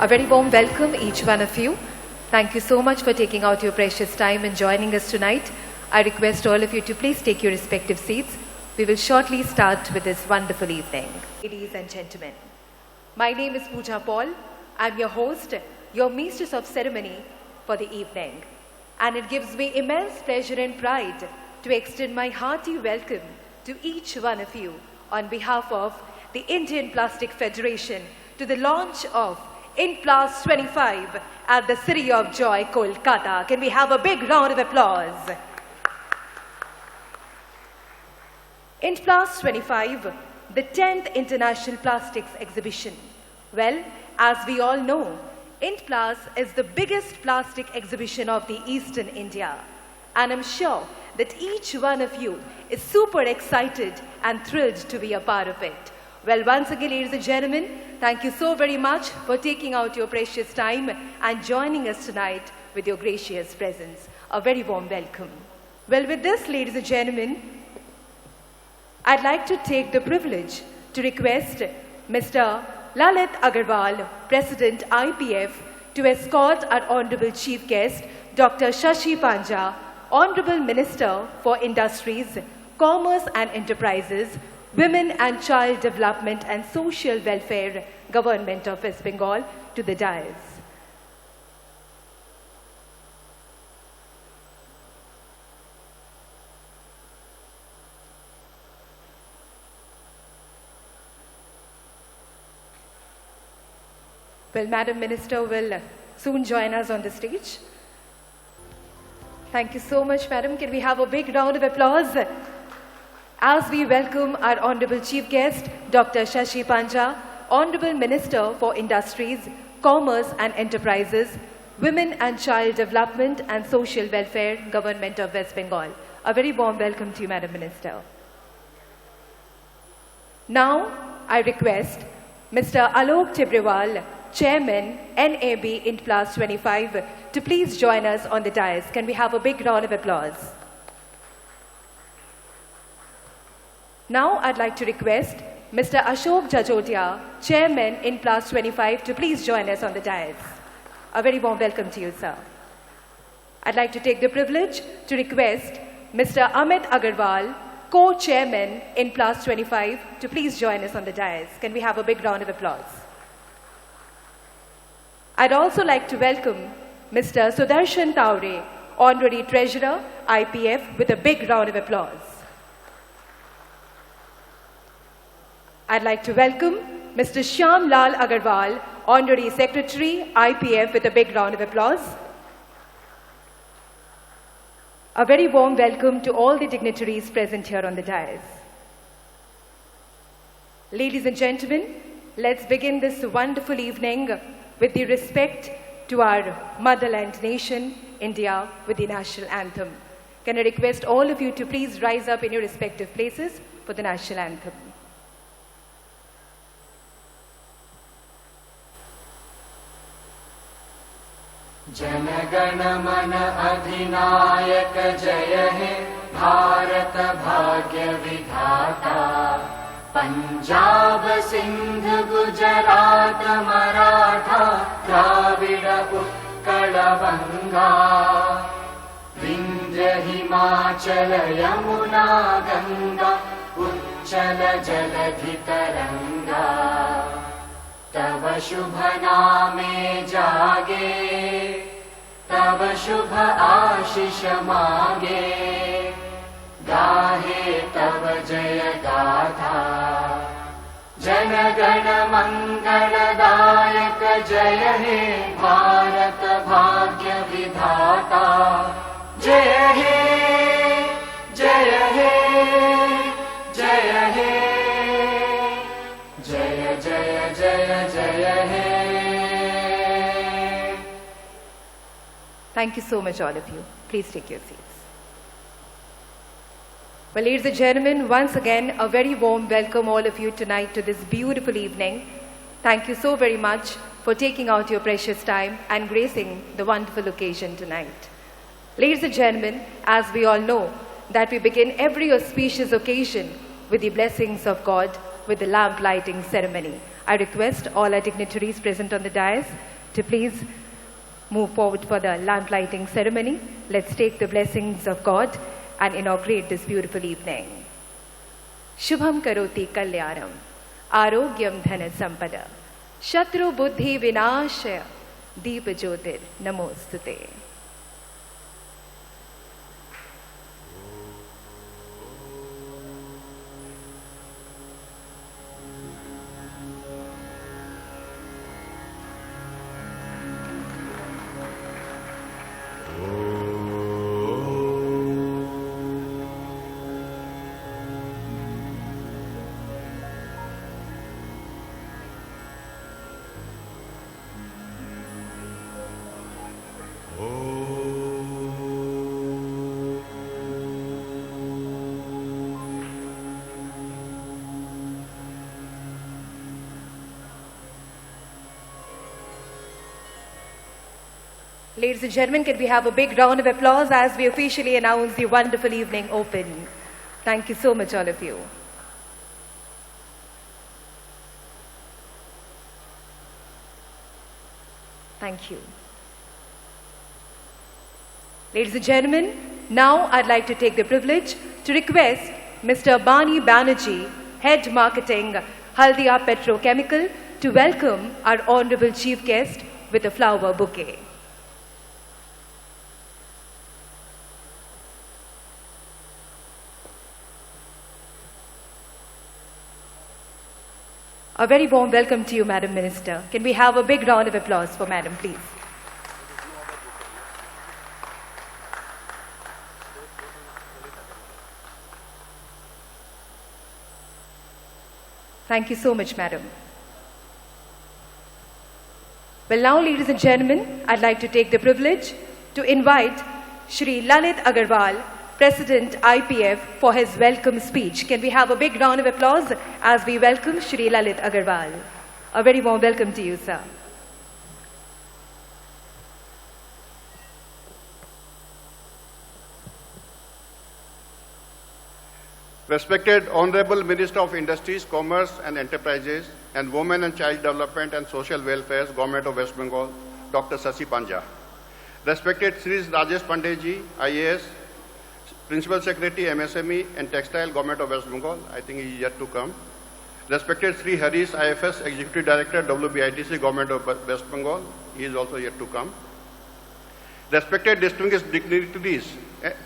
A very warm welcome each one of you. Thank you so much for taking out your precious time and joining us tonight. I request all of you to please take your respective seats. We will shortly start with this wonderful evening. Ladies and gentlemen, my name is Pooja Paul. I'm your host, your mistress of ceremony for the evening. And it gives me immense pleasure and pride to extend my hearty welcome to each one of you on behalf of the Indian Plastic Federation to the launch of Indplas 25 at the City of Joy, Kolkata. Can we have a big round of applause? Indplas 25, the 10th International Plastics Exhibition. Well, as we all know, Indplas is the biggest plastic exhibition of the Eastern India. And I'm sure that each one of you is super excited and thrilled to be a part of it. Well, once again, ladies and gentlemen, thank you so very much for taking out your precious time and joining us tonight with your gracious presence. A very warm welcome. Well, with this, ladies and gentlemen, I'd like to take the privilege to request Mr. Lalit Agarwal, President IPF, to escort our Honorable Chief Guest, Dr. Shashi Panja, Honorable Minister for Industries, Commerce and Enterprises, Women and Child Development and Social Welfare, Government of West Bengal, to the dais. Well, Madam Minister will soon join us on the stage. Thank you so much, Madam. Can we have a big round of applause as we welcome our Honorable Chief Guest, Dr. Shashi Panja, Honorable Minister for Industries, Commerce and Enterprises, Women and Child Development and Social Welfare, Government of West Bengal. A very warm welcome to you, Madam Minister. Now, I request Mr. Alok Tibrewal, Chairman, NAB Indplas 25, to please join us on the dais. Can we have a big round of applause? Now, I'd like to request Mr. Ashok Jajotia, Chairman, Indplas 25, to please join us on the dais. A very warm welcome to you, sir. I'd like to take the privilege to request Mr. Amit Agarwal, Co-Chairman, Indplas 25, to please join us on the dais. Can we have a big round of applause? I'd also like to welcome Mr. Sudarshan Taure, Honorary Treasurer, IPF, with a big round of applause. I'd like to welcome Mr. Shyam Lal Agarwal, Honorary Secretary, IPF, with a big round of applause. A very warm welcome to all the dignitaries present here on the dais. Ladies and gentlemen, let's begin this wonderful evening with the respect to our motherland nation, India, with the national anthem. Can I request all of you to please rise up in your respective places for the national anthem. Jana Gana मन अधिनायक जय हे भारत भाग्य विधाता पंजाब सिंध गुजरात मराठा द्राविड़ उत्कल बंगा विंध्य हिमाचल यमुना गंगा उच्चल जलधि तरंगा तव शुभ नामे जागे तव शुभ आशीष मांगे गाहे तव जय गाथा जन गण मंगलदायक जय हे भारत भाग्य विधाता जय हे जय हे जय हे जय जय जय जय हे. Thank you so much, all of you. Please take your seats. Well, ladies and gentlemen, once again, a very warm welcome all of you tonight to this beautiful evening. Thank you so very much for taking out your precious time and gracing the wonderful occasion tonight. Ladies and gentlemen, as we all know that we begin every auspicious occasion with the blessings of God with the lamp lighting ceremony. I request all our dignitaries present on the dais to please move forward for the lamp lighting ceremony. Let's take the blessings of God and inaugurate this beautiful evening. Shubham karoti kalyaram, arogyam dhana sampada, shatru buddhi vinashaya, deepa jyotir namostute. Ladies and gentlemen, can we have a big round of applause as we officially announce the wonderful evening open. Thank you so much, all of you. Thank you. Ladies and gentlemen, now I'd like to take the privilege to request Mr. Bani Banerjee, Head Marketing, Haldia Petrochemical, to welcome our Honorable Chief Guest with a flower bouquet. A very warm welcome to you, Madam Minister. Can we have a big round of applause for Madam, please? Thank you so much, Madam. Well, now, ladies and gentlemen, I'd like to take the privilege to invite Shri Lalit Agarwal, President IPF, for his welcome speech. Can we have a big round of applause as we welcome Shri Lalit Agarwal? A very warm welcome to you, sir. Respected Honorable Minister of Industries, Commerce and Enterprises, and Women and Child Development and Social Welfare, Government of West Bengal, Dr. Sasi Panja. Respected Sri Rajesh Pandeyji, IAS, Principal Secretary, MSME and Textile, Government of West Bengal, I think he is yet to come. Respected Sri Harish, IFS, Executive Director, WBITC, Government of West Bengal, he is also yet to come. Respected distinguished dignitaries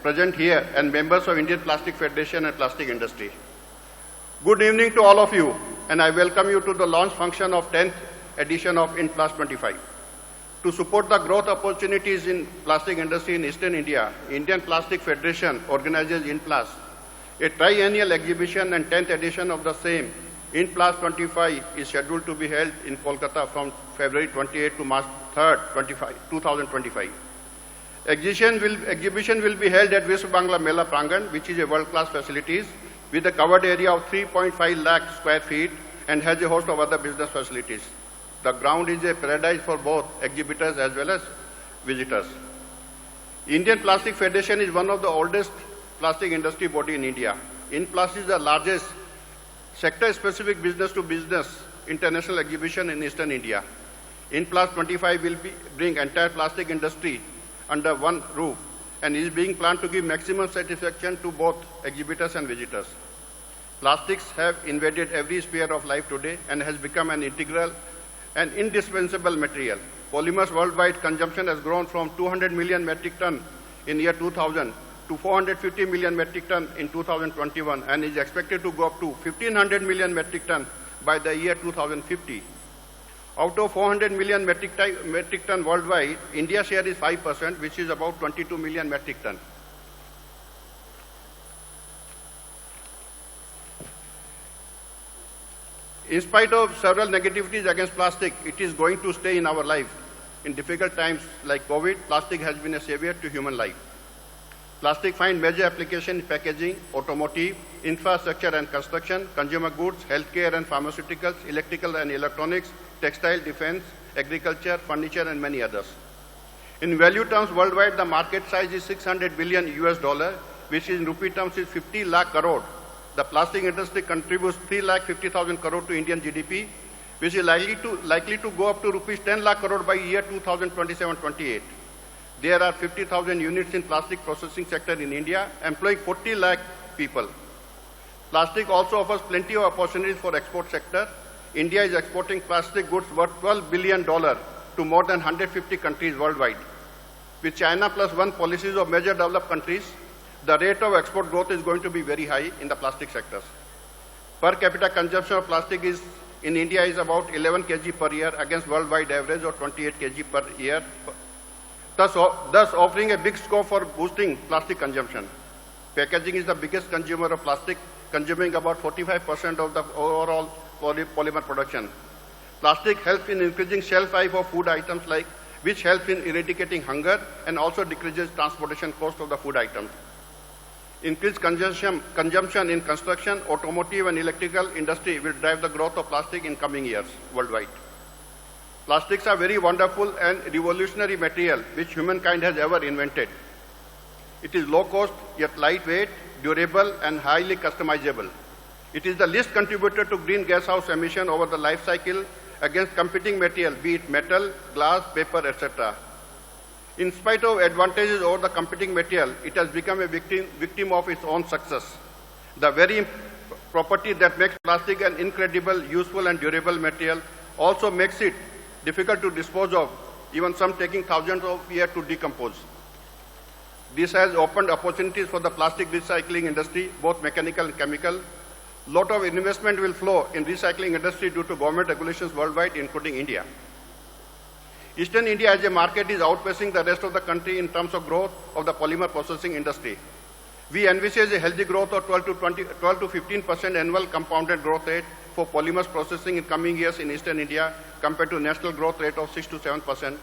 present here and members of Indian Plastic Federation and Plastic Industry. Good evening to all of you, and I welcome you to the launch function of 10th edition of Indplas 25. To support the growth opportunities in plastic industry in Eastern India, Indian Plastic Federation organizes Indplas, a triennial exhibition, and 10th edition of the same. Indplas 25 is scheduled to be held in Kolkata from February 28 to March 3rd, 2025. Exhibition will be held at Biswa Bangla Mela Prangan, which is a world-class facilities with a covered area of 3.5 lakh square feet and has a host of other business facilities. The ground is a paradise for both exhibitors as well as visitors. Indian Plastic Federation is one of the oldest plastic industry body in India. Indplas is the largest sector-specific business-to-business international exhibition in Eastern India. Indplas 25 will bring entire plastic industry under one roof and is being planned to give maximum satisfaction to both exhibitors and visitors. Plastics have invaded every sphere of life today and has become an integral and indispensable material. Polymers worldwide consumption has grown from 200 million metric ton in year 2000 to 450 million metric ton in 2021 and is expected to go up to 1500 million metric ton by the year 2050. Out of 400 million metric ton worldwide, India's share is 5%, which is about 22 million metric ton. In spite of several negativities against plastic, it is going to stay in our life. In difficult times like COVID, plastic has been a savior to human life. Plastic finds major application in packaging, automotive, infrastructure and construction, consumer goods, healthcare and pharmaceuticals, electrical and electronics, textile, defense, agriculture, furniture and many others. In value terms, worldwide the market size is $600 billion US, which in rupee terms is 50 lakh crore. The plastic industry contributes 3,50,000 crore to Indian GDP which is likely to go up to rupees 10 lakh crore by year 2027-28. There are 50,000 units in plastic processing sector in India, employing 40 lakh people. Plastic also offers plenty of opportunities for export sector. India is exporting plastic goods worth $12 billion to more than 150 countries worldwide. With China plus one policies of major developed countries, the rate of export growth is going to be very high in the plastic sectors. Per capita consumption of plastic in India is about 11 kg per year against worldwide average of 28 kg per year, thus offering a big scope for boosting plastic consumption. Packaging is the biggest consumer of plastic, consuming about 45% of the overall polymer production. Plastic helps in increasing shelf life of food items which helps in eradicating hunger and also decreases transportation cost of the food items. Increased consumption in construction, automotive and electrical industry will drive the growth of plastic in coming years worldwide. Plastics are very wonderful and revolutionary material which humankind has ever invented. It is low cost, yet lightweight, durable and highly customizable. It is the least contributor to green gas house emission over the life cycle against competing material, be it metal, glass, paper, etc. In spite of advantages over the competing material, it has become a victim of its own success. The very property that makes plastic an incredible, useful and durable material also makes it difficult to dispose of, even some taking thousands of years to decompose. This has opened opportunities for the plastic recycling industry, both mechanical and chemical. Lot of investment will flow in recycling industry due to government regulations worldwide, including India. Eastern India as a market is outpacing the rest of the country in terms of growth of the polymer processing industry. We envisage a healthy growth of 12 to 15% annual compounded growth rate for polymers processing in coming years in Eastern India compared to national growth rate of 6 to 7%,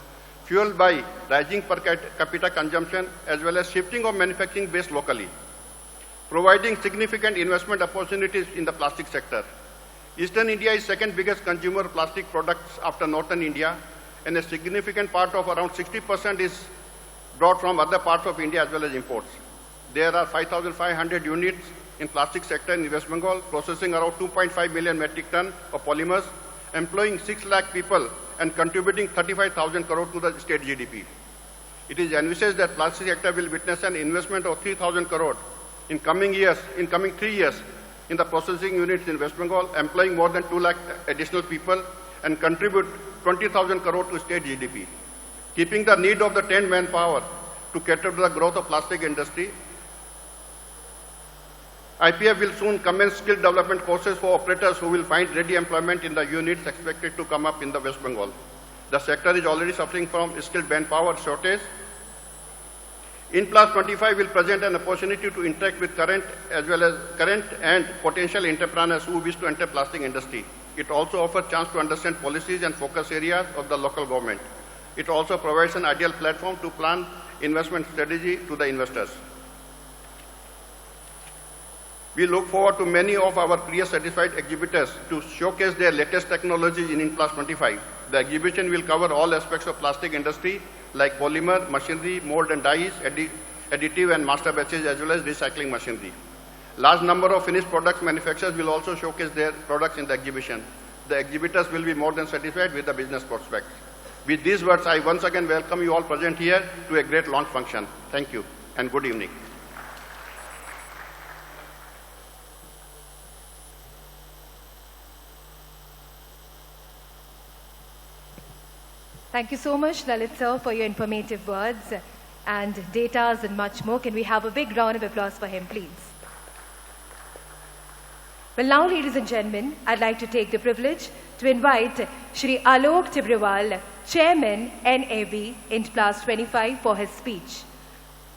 fueled by rising per capita consumption as well as shifting of manufacturing base locally, providing significant investment opportunities in the plastic sector. Eastern India is second biggest consumer of plastic products after Northern India, and a significant part of around 60% is brought from other parts of India as well as imports. There are 5,500 units in plastic sector in West Bengal, processing around 2.5 million metric ton of polymers, employing 6 lakh people and contributing 35,000 crore to the state GDP. It is envisaged that plastic sector will witness an investment of 3,000 crore in coming 3 years in the processing units in West Bengal, employing more than 2 lakh additional people and contribute 20,000 crore to state GDP. Keeping the need of the 10 manpower to cater to the growth of plastic industry, IPF will soon commence skill development courses for operators who will find ready employment in the units expected to come up in the West Bengal. The sector is already suffering from skilled manpower shortage. Indplas 25 will present an opportunity to interact with current and potential entrepreneurs who wish to enter plastic industry. It also offers chance to understand policies and focus areas of the local government. It also provides an ideal platform to plan investment strategy to the investors. We look forward to many of our pre-certified exhibitors to showcase their latest technologies in Indplas 25. The exhibition will cover all aspects of plastic industry like polymer, machinery, mold and dyes, additive and master batches as well as recycling machinery. Large number of finished products manufacturers will also showcase their products in the exhibition. The exhibitors will be more than satisfied with the business prospects. With these words, I once again welcome you all present here to a great launch function. Thank you and good evening. Thank you so much, Lalit sir, for your informative words and data and much more. Can we have a big round of applause for him, please? Well, now, ladies and gentlemen, I'd like to take the privilege to invite Shri Alok Tibrewal, Chairman, NAB, Indplas 25, for his speech.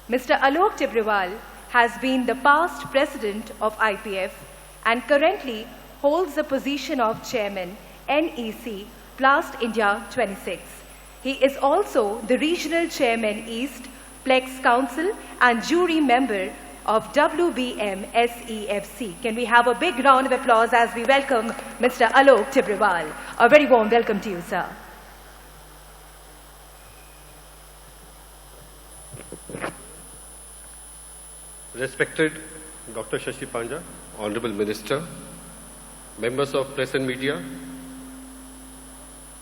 Mr. Alok Tibrewal has been the past president of IPF and currently holds the position of Chairman, NEC, Plast India 26. He is also the Regional Chairman East, Plex Council and Jury Member of WBM SEFC. Can we have a big round of applause as we welcome Mr. Alok Tibrewal. A very warm welcome to you, sir. Respected Dr. Shashi Panja, Honorable Minister, members of press and media,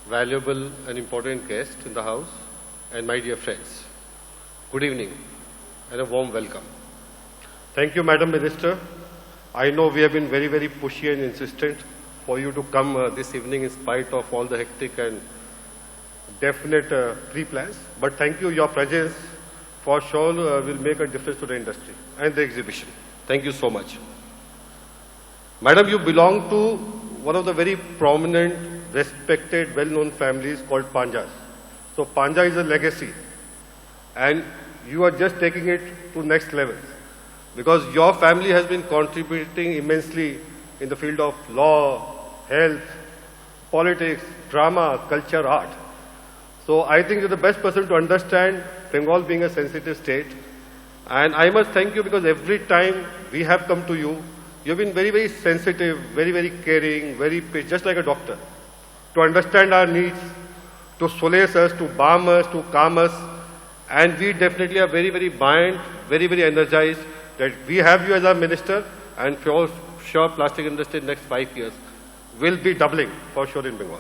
valuable and important guest in the house, and my dear friends, good evening and a warm welcome. Thank you, Madam Minister. I know we have been very, very pushy and insistent for you to come this evening in spite of all the hectic and definite pre-plans. But thank you, your presence for sure will make a difference to the industry and the exhibition. Thank you so much. Madam, you belong to one of the very prominent, respected, well-known families called Panjas. So Panja is a legacy, and you are just taking it to next level because your family has been contributing immensely in the field of law, health, politics, drama, culture, art. So I think you're the best person to understand Bengal being a sensitive state. And I must thank you because every time we have come to you, you've been very, very sensitive, very, very caring, very just like a doctor, to understand our needs, to solace us, to balm us, to calm us. And we definitely are very, very buoyant, very, very energized that we have you as our minister, and for sure plastic industry in the next 5 years will be doubling for sure in Bengal.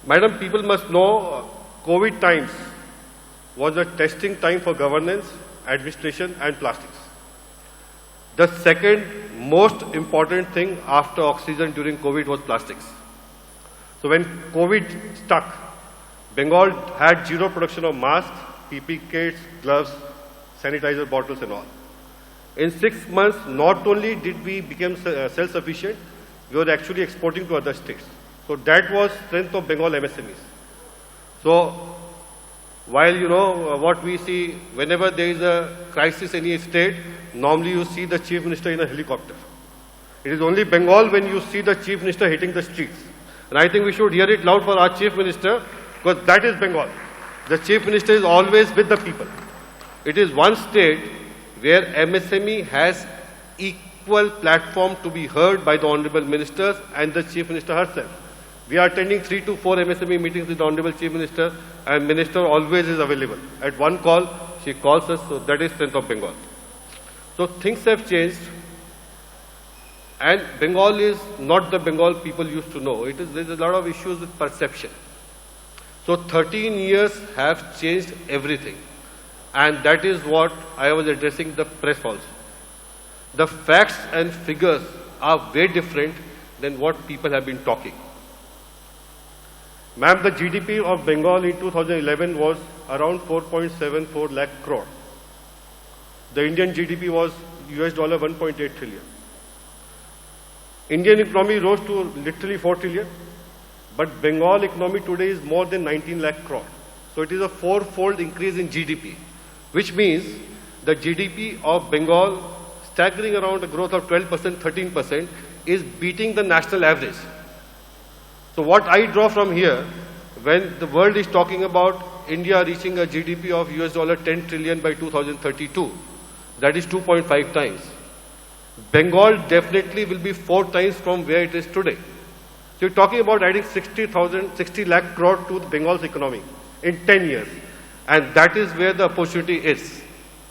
Madam, people must know COVID times was a testing time for governance, administration and plastics. The second most important thing after oxygen during COVID was plastics. So when COVID stuck, Bengal had zero production of masks, PP kits, gloves, sanitizer bottles and all. In 6 months, not only did we become self-sufficient, we were actually exporting to other states. So that was strength of Bengal MSMEs. So while you know what we see, whenever there is a crisis in any state, normally you see the chief minister in a helicopter. It is only Bengal when you see the chief minister hitting the streets. And I think we should hear it loud for our chief minister because that is Bengal. The chief minister is always with the people. It is one state where MSME has equal platform to be heard by the honorable ministers and the chief minister herself. We are attending 3 to 4 MSME meetings with the honorable chief minister, and minister always is available. At one call, she calls us, so that is strength of Bengal. So things have changed, and Bengal is not the Bengal people used to know. There's a lot of issues with perception. So 13 years have changed everything. And that is what I was addressing the press also. The facts and figures are very different than what people have been talking. Ma'am, the GDP of Bengal in 2011 was around 4.74 lakh crore. The Indian GDP was US dollar 1.8 trillion. Indian economy rose to literally 4 trillion, but Bengal economy today is more than 19 lakh crore. So it is a 4-fold increase in GDP, which means the GDP of Bengal, staggering around a growth of 12%, 13%, is beating the national average. So what I draw from here, when the world is talking about India reaching a GDP of US dollar 10 trillion by 2032, that is 2.5 times. Bengal definitely will be 4 times from where it is today. So you're talking about adding 60 lakh crore to Bengal's economy in 10 years. And that is where the opportunity is.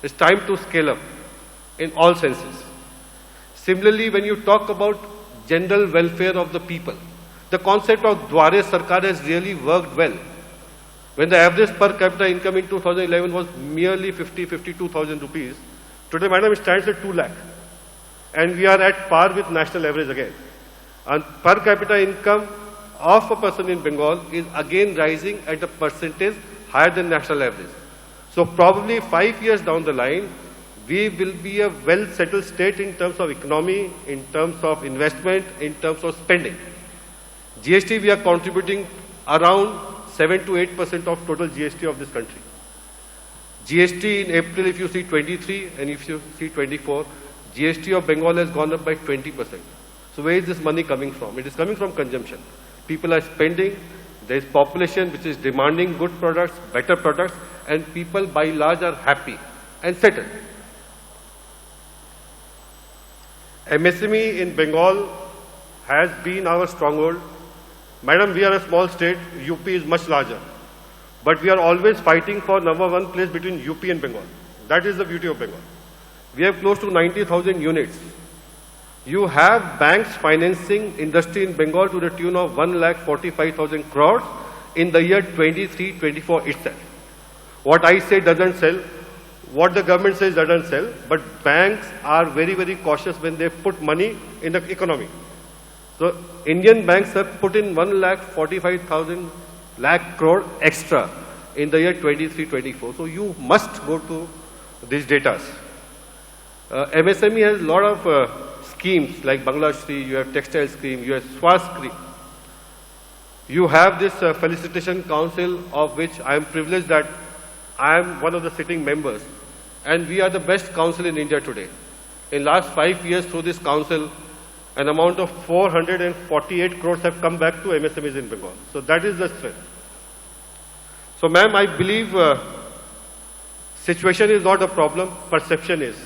It's time to scale up in all senses. Similarly, when you talk about general welfare of the people, the concept of Dware Sarkar has really worked well. When the average per capita income in 2011 was merely 52,000 rupees, today, madam, it stands at 2 lakh. And we are at par with national average again. And per capita income of a person in Bengal is again rising at a percentage higher than national average. So probably 5 years down the line, we will be a well-settled state in terms of economy, in terms of investment, in terms of spending. GST, we are contributing around 7 to 8% of total GST of this country. GST in April, if you see 23 and if you see 24, GST of Bengal has gone up by 20%. So where is this money coming from? It is coming from consumption. People are spending, there is population which is demanding good products, better products, and people by and large are happy and settled. MSME in Bengal has been our stronghold. Madam, we are a small state, UP is much larger. But we are always fighting for #1 place between UP and Bengal. That is the beauty of Bengal. We have close to 90,000 units. You have banks financing industry in Bengal to the tune of 1,45,000 crores in the year 23-24 itself. What I say doesn't sell, what the government says doesn't sell, but banks are very, very cautious when they put money in the economy. So Indian banks have put in 1,45,000 crore extra in the year 23-24. So you must go to these data. MSME has a lot of schemes like Bangla Shri, you have textile scheme, you have Swas scheme. You have this felicitation council of which I am privileged that I am one of the sitting members. And we are the best council in India today. In last 5 years through this council, an amount of 448 crores have come back to MSMEs in Bengal. So that is the strength. So ma'am, I believe situation is not a problem, perception is.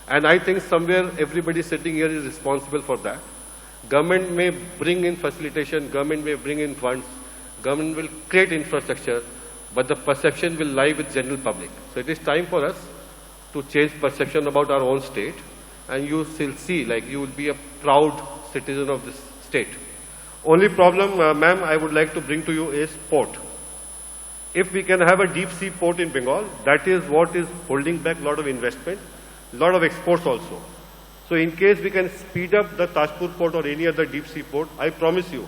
And I think somewhere everybody sitting here is responsible for that. Government may bring in facilitation, government may bring in funds, government will create infrastructure, but the perception will lie with general public. So it is time for us to change perception about our own state, and you will see, like, you will be a proud citizen of this state. Only problem, ma'am, I would like to bring to you is port. If we can have a deep sea port in Bengal, that is what is holding back a lot of investment, a lot of exports also. So in case we can speed up the Tajpur port or any other deep sea port, I promise you,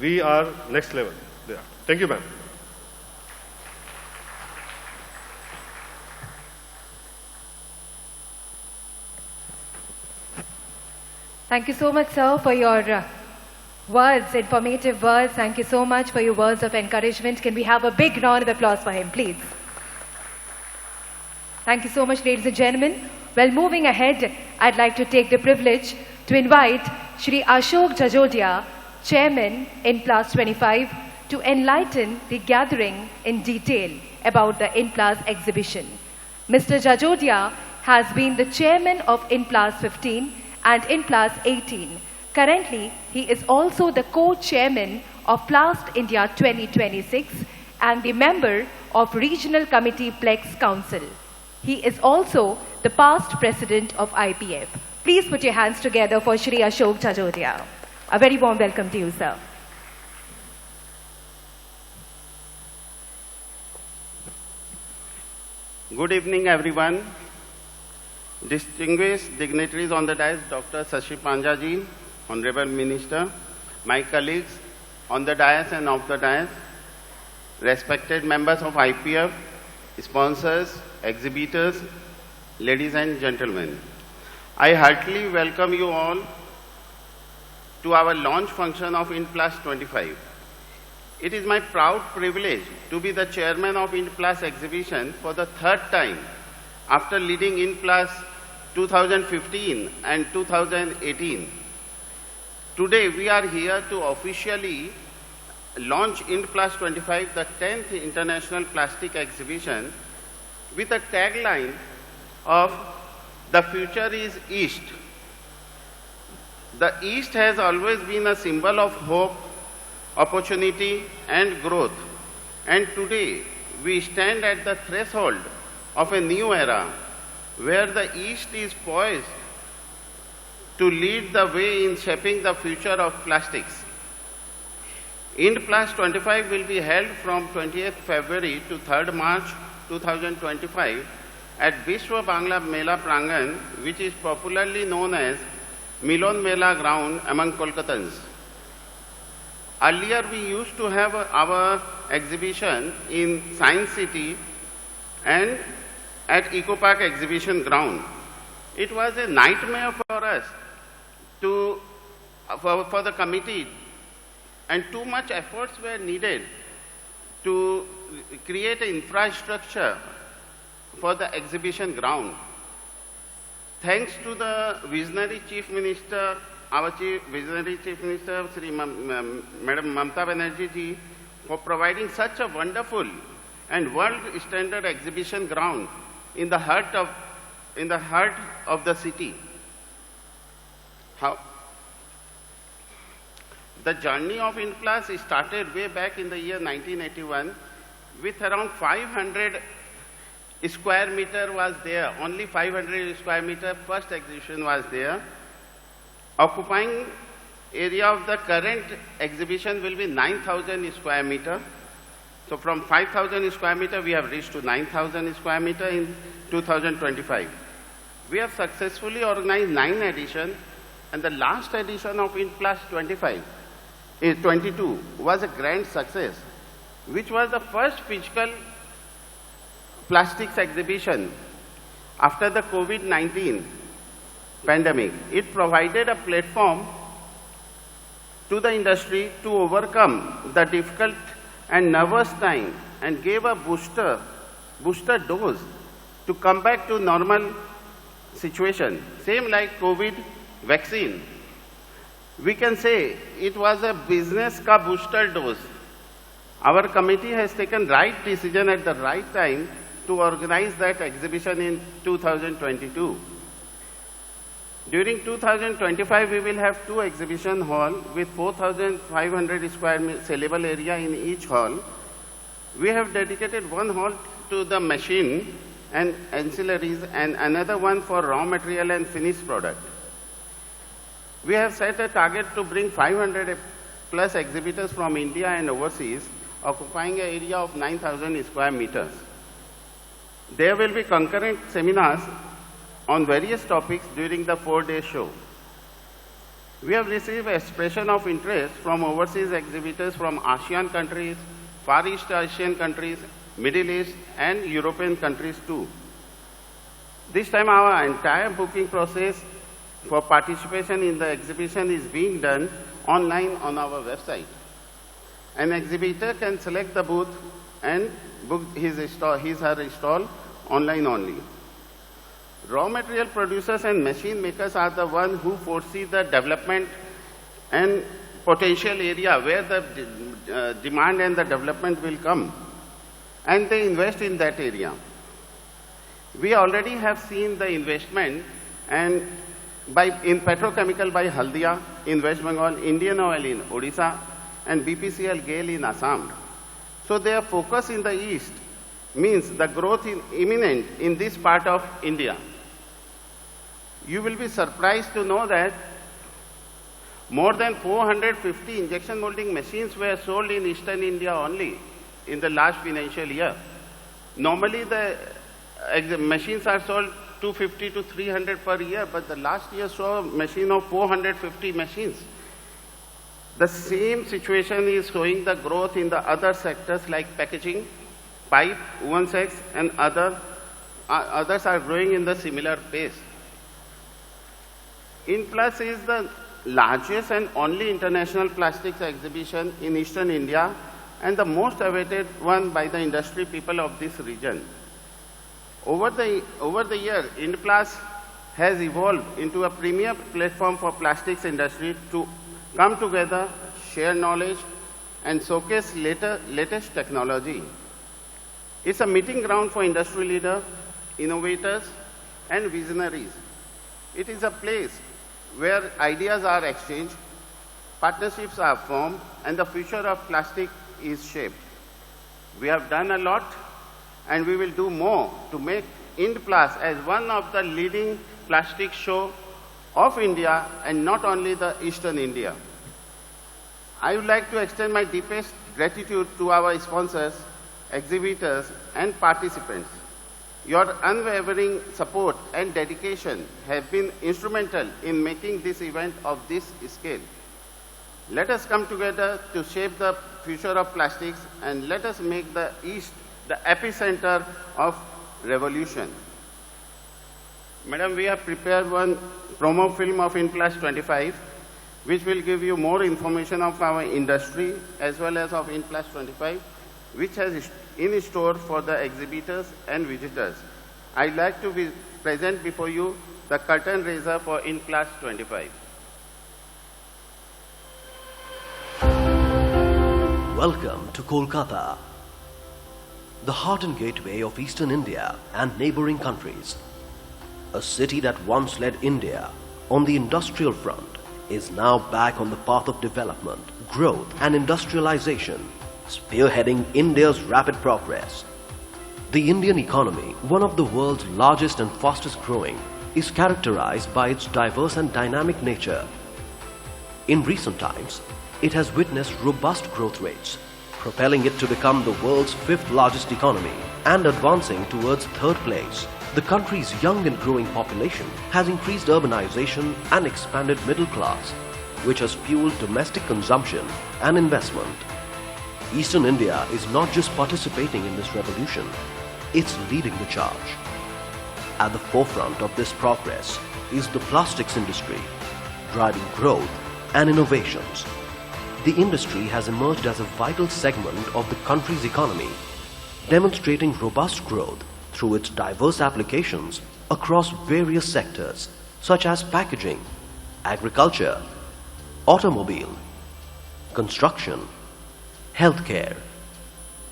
we are next level there. Thank you, ma'am. Thank you so much, sir, for your words, informative words. Thank you so much for your words of encouragement. Can we have a big round of applause for him, please? Thank you so much, ladies and gentlemen. Well, moving ahead, I'd like to take the privilege to invite Shri Ashok Jajodia, Chairman Indplas 25, to enlighten the gathering in detail about the Indplas exhibition. Mr. Jajodia has been the Chairman of Indplas 15 and Indplas 18. Currently, he is also the co-chairman of Plast India 2026 and the member of Regional Committee Plex Council. He is also the past president of IPF. Please put your hands together for Shri Ashok Jajodia. A very warm welcome to you, sir. Good evening, everyone. Distinguished dignitaries on the dais, Dr. Shashi Panjaji, Honorable Minister, my colleagues on the dais and off the dais, respected members of IPF, sponsors, exhibitors, ladies and gentlemen. I heartily welcome you all to our launch function of Indplas 25. It is my proud privilege to be the chairman of Indplas exhibition for the third time after leading Indplas 2015 and 2018. Today we are here to officially launch Indplas 25, the 10th International Plastic Exhibition, with a tagline of "The future is East." The East has always been a symbol of hope, opportunity and growth. And today we stand at the threshold of a new era where the East is poised to lead the way in shaping the future of plastics. Indplas 25 will be held from 20th February to 3rd March 2025 at Biswa Bangla Mela Prangan, which is popularly known as Milon Mela ground among Kolkatans. Earlier we used to have our exhibition in Science City and at Eco Park exhibition ground. It was a nightmare for us for the committee, and too much efforts were needed to create an infrastructure for the exhibition ground. Thanks to the visionary Chief Minister, our visionary Chief Minister, Sri Madam Mamata Banerjee ji, for providing such a wonderful and world standard exhibition ground in the heart of the city. The journey of Indplas started way back in the year 1981 with around 500 square meter was there. Only 500 square meter first exhibition was there. Occupying area of the current exhibition will be 9,000 square meter. So from 5,000 square meter, we have reached to 9,000 square meter in 2025. We have successfully organized 9 editions, and the last edition of Indplas 22 was a grand success, which was the first physical plastics exhibition after the COVID-19 pandemic. It provided a platform to the industry to overcome the difficult and nervous time and gave a booster dose to come back to normal situation. Same like COVID vaccine. We can say it was a business ka booster dose. Our committee has taken right decision at the right time to organize that exhibition in 2022. During 2025, we will have 2 exhibition halls with 4,500 square sellable area in each hall. We have dedicated 1 hall to the machine and ancillaries and another one for raw material and finished product. We have set a target to bring 500 plus exhibitors from India and overseas, occupying an area of 9,000 square meters. There will be concurrent seminars on various topics during the 4-day show. We have received expression of interest from overseas exhibitors from ASEAN countries, Far East Asian countries, Middle East and European countries too. This time our entire booking process for participation in the exhibition is being done online on our website. An exhibitor can select the booth and book his or her stall online only. Raw material producers and machine makers are the ones who foresee the development and potential area where the demand and the development will come, and they invest in that area. We already have seen the investment in petrochemical by Haldia in West Bengal, Indian Oil in Odisha, and BPCL GAIL in Assam. So their focus in the east means the growth is imminent in this part of India. You will be surprised to know that more than 450 injection molding machines were sold in Eastern India only in the last financial year. Normally the machines are sold 250 to 300 per year, but the last year saw a machine of 450 machines. The same situation is showing the growth in the other sectors like packaging, pipe, woven sacks, and others are growing in the similar pace. Indplas is the largest and only international plastics exhibition in Eastern India and the most awaited one by the industry people of this region. Over the year, Indplas has evolved into a premier platform for plastics industry to come together, share knowledge, and showcase latest technology. It's a meeting ground for industry leaders, innovators, and visionaries. It is a place where ideas are exchanged, partnerships are formed, and the future of plastic is shaped. We have done a lot, and we will do more to make Indplas as one of the leading plastic show of India and not only the Eastern India. I would like to extend my deepest gratitude to our sponsors, exhibitors, and participants. Your unwavering support and dedication have been instrumental in making this event of this scale. Let us come together to shape the future of plastics and let us make the East the epicenter of revolution. Madam, we have prepared one promo film of Indplas 25, which will give you more information of our industry as well as of Indplas 25, which has in store for the exhibitors and visitors. I'd like to present before you the curtain raiser for Indplas 25. Welcome to Kolkata, the heart and gateway of Eastern India and neighboring countries. A city that once led India on the industrial front is now back on the path of development, growth and industrialization, spearheading India's rapid progress. The Indian economy, one of the world's largest and fastest growing, is characterized by its diverse and dynamic nature In recent times, it has witnessed robust growth rates, propelling it to become the world's 5th largest economy and advancing towards 3rd place. The country's young and growing population has increased urbanization and expanded middle class, which has fueled domestic consumption and investment. Eastern India is not just participating in this revolution, it's leading the charge. At the forefront of this progress is the plastics industry, driving growth and innovations. The industry has emerged as a vital segment of the country's economy, demonstrating robust growth through its diverse applications across various sectors such as packaging, agriculture, automobile, construction, healthcare,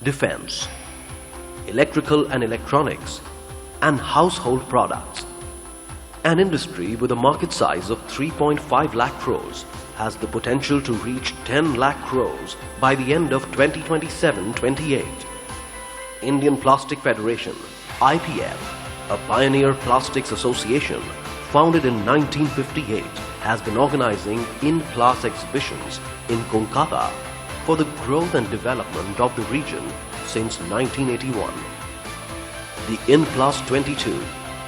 defense, electrical and electronics, and household products. An industry with a market size of 3.5 lakh crores has the potential to reach 10 lakh crores by the end of 2027-28. Indian Plastic Federation, IPF, a pioneer plastics association founded in 1958, has been organizing Indplas exhibitions in Kolkata for the growth and development of the region since 1981. The Indplas 22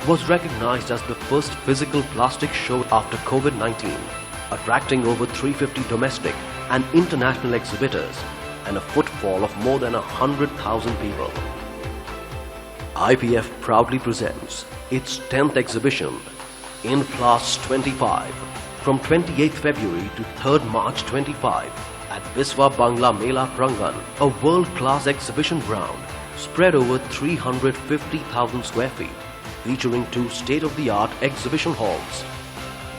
was recognized as the first physical plastic show after COVID-19, attracting over 350 domestic and international exhibitors and a footfall of more than 100,000 people. IPF proudly presents its 10th exhibition, Indplas 25, from 28th February to 3rd March 25 at Biswa Bangla Mela Prangan, a world-class exhibition ground spread over 350,000 square feet, featuring 2 state-of-the-art exhibition halls.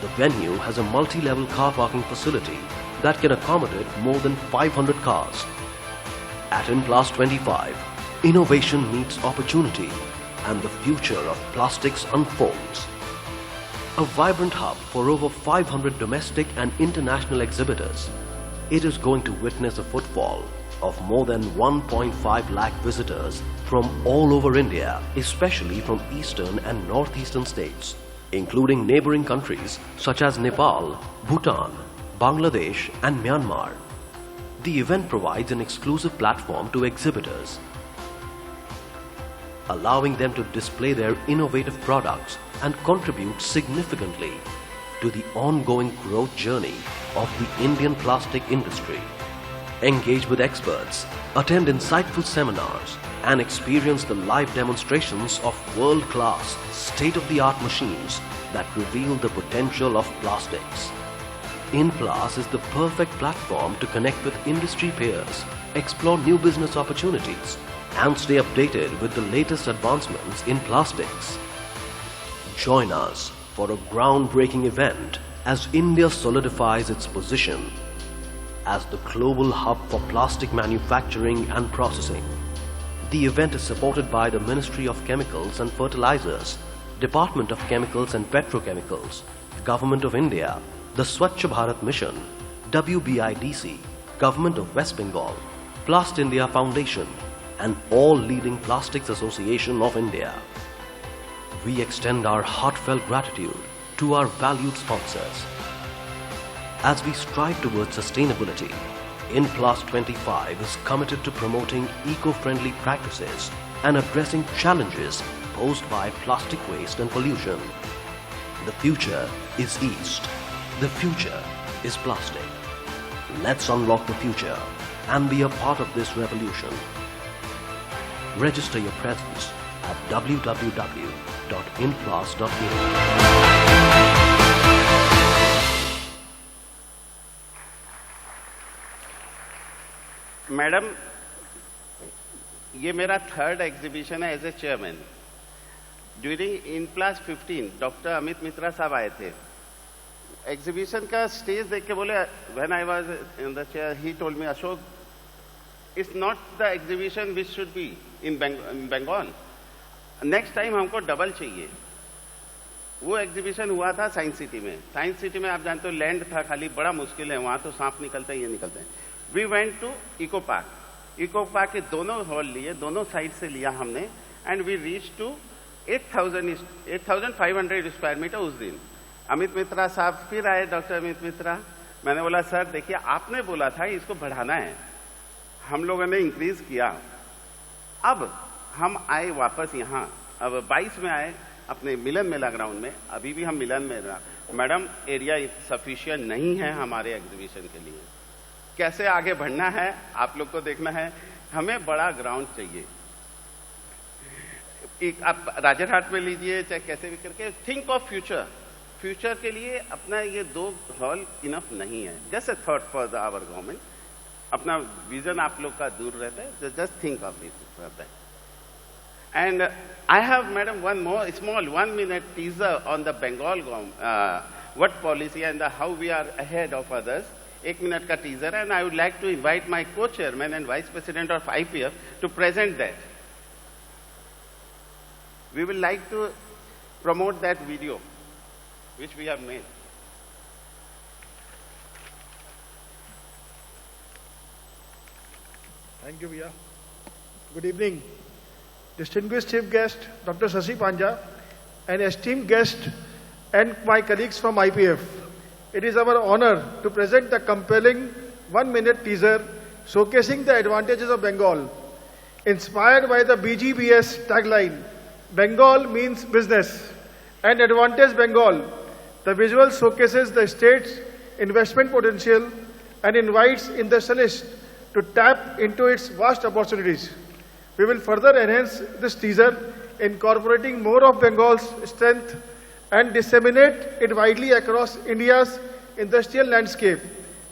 The venue has a multi-level car parking facility that can accommodate more than 500 cars. At Indplas 25, innovation meets opportunity and the future of plastics unfolds. A vibrant hub for over 500 domestic and international exhibitors, it is going to witness a footfall of more than 1.5 lakh visitors from all over India, especially from eastern and northeastern states, including neighboring countries such as Nepal, Bhutan, Bangladesh and Myanmar. The event provides an exclusive platform to exhibitors, allowing them to display their innovative products and contribute significantly to the ongoing growth journey of the Indian plastic industry. Engage with experts, attend insightful seminars, and experience the live demonstrations of world-class, state-of-the-art machines that reveal the potential of plastics. Indplas is the perfect platform to connect with industry peers, explore new business opportunities, and stay updated with the latest advancements in plastics. Join us for a groundbreaking event as India solidifies its position as the global hub for plastic manufacturing and processing. The event is supported by the Ministry of Chemicals and Fertilizers, Department of Chemicals and Petrochemicals, Government of India, the Swachh Bharat Mission, WBIDC, Government of West Bengal, Plast India Foundation, and all leading plastics association of India. We extend our heartfelt gratitude to our valued sponsors. As we strive towards sustainability, Indplas 25 is committed to promoting eco-friendly practices and addressing challenges posed by plastic waste and pollution. The future is East. The future is plastic. Let's unlock the future and be a part of this revolution. Register your presence at www.indplas.in. Madam, ये मेरा 3rd exhibition है as a chairman. During Indplas 15 doctor Amit Mitra साहब आए थे. Exhibition का stage देख के बोले, when I was in the chair he told me, Ashok, it's not the exhibition which should be in Bengal, next time हमको डबल चाहिए. वो एग्जीबिशन हुआ था साइंस सिटी में. साइंस सिटी में आप जानते हो लैंड था खाली, बड़ा मुश्किल है, वहां तो सांप निकलते हैं, ये निकलते हैं. We went to eco park. Eco park के दोनों हॉल लिए, दोनों साइड से लिया हमने, and we reach to 8,500 square metre उस दिन. अमित मित्रा साहब फिर आए, डॉक्टर अमित मित्रा, मैंने बोला सर देखिए आपने बोला था इसको बढ़ाना है, हम लोगों ने इंक्रीज किया, अब हम आए वापस यहाँ, अब 22 में आए अपने मिलन मेला ग्राउंड में, अभी भी हम मिलन मेला, मैडम एरिया सफिशिएंट नहीं है हमारे एग्जीबिशन के लिए, कैसे आगे बढ़ना है आप लोग को देखना है, हमें बड़ा ग्राउंड चाहिए। एक आप राजरहाट में लीजिए चाहे कैसे भी करके, थिंक ऑफ फ्यूचर, फ्यूचर के लिए अपना ये 2 हॉल इनफ नहीं है, just a thought for our government, अपना विजन आप लोग का दूर रहता है, just think of it for that. And I have, madam, one more small 1-minute teaser on the Bengal what policy and how we are ahead of others. 1 minute ka teaser, and I would like to invite my co-chairman and vice president of IPF to present that. We will like to promote that video which we have made. Thank you, Vijay. Good evening. Distinguished Chief Guest, Dr. Shashi Panja, and esteemed guest and my colleagues from IPF. It is our honor to present the compelling 1-minute teaser showcasing the advantages of Bengal. Inspired by the BGBS tagline, Bengal means business, and Advantage Bengal, the visual showcases the state's investment potential and invites industrialists to tap into its vast opportunities. We will further enhance this teaser, incorporating more of Bengal's strength and disseminate it widely across India's industrial landscape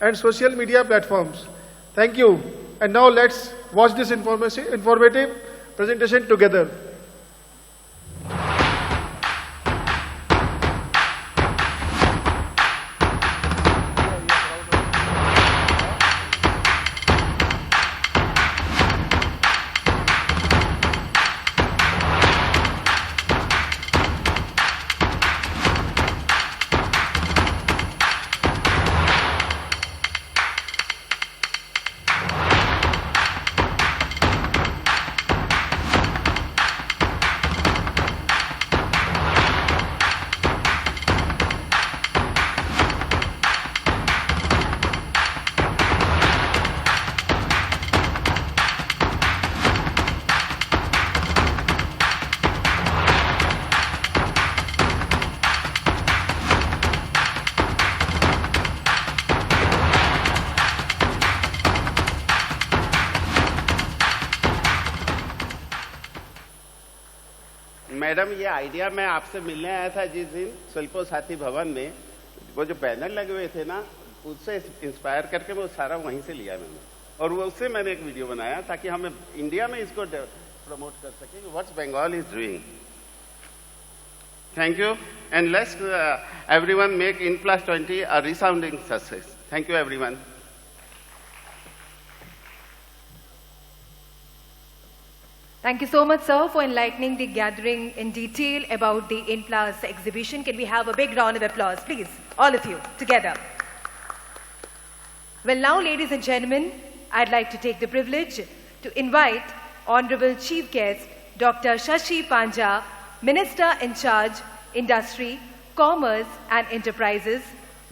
and social media platforms. Thank you. And now let's watch this informative presentation together. Madam ये idea मैं आपसे मिलने आया था जिस दिन स्वल्पो साथी भवन में, वो जो बैनर लगे हुए थे ना, उससे इंस्पायर करके वो सारा वहीं से लिया मैंने, और वो उससे मैंने एक वीडियो बनाया ताकि हम इंडिया में इसको प्रमोट कर सकें, what's Bengal is doing. Thank you, and let's everyone make Indplas 20 a resounding success. Thank you everyone. Thank you so much, sir, for enlightening the gathering in detail about the Indplas exhibition. Can we have a big round of applause, please? All of you, together. Well, now, ladies and gentlemen, I'd like to take the privilege to invite Honorable Chief Guest, Dr. Shashi Panja, Minister in Charge, Industry, Commerce and Enterprises,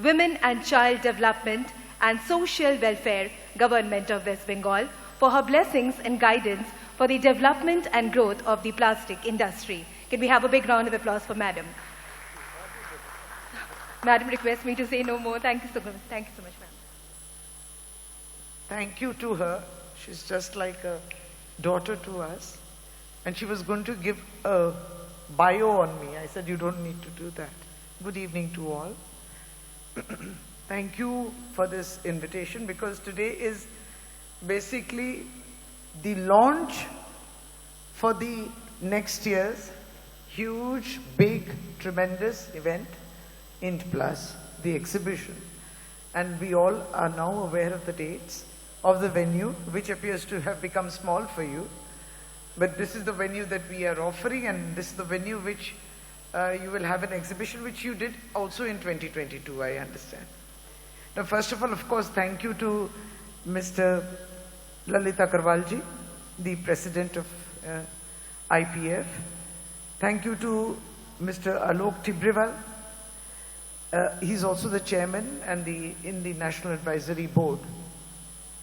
Women and Child Development and Social Welfare, Government of West Bengal, for her blessings and guidance for the development and growth of the plastic industry. Can we have a big round of applause for Madam? Madam requests me to say no more. Thank you so much. Thank you so much, ma'am. Thank you to her. She's just like a daughter to us. And she was going to give a bio on me. I said, you don't need to do that. Good evening to all. Thank you for this invitation, because today is basically the launch for the next year's huge, big, tremendous event, Indplas, the exhibition. And we all are now aware of the dates of the venue, which appears to have become small for you. But this is the venue that we are offering, and this is the venue which you will have an exhibition, which you did also in 2022, I understand. Now, first of all, of course, thank you to Mr. Lalita Karwalji, the President of IPF. Thank you to Mr. Alok Tibrewal, He's also the chairman and in the National Advisory Board.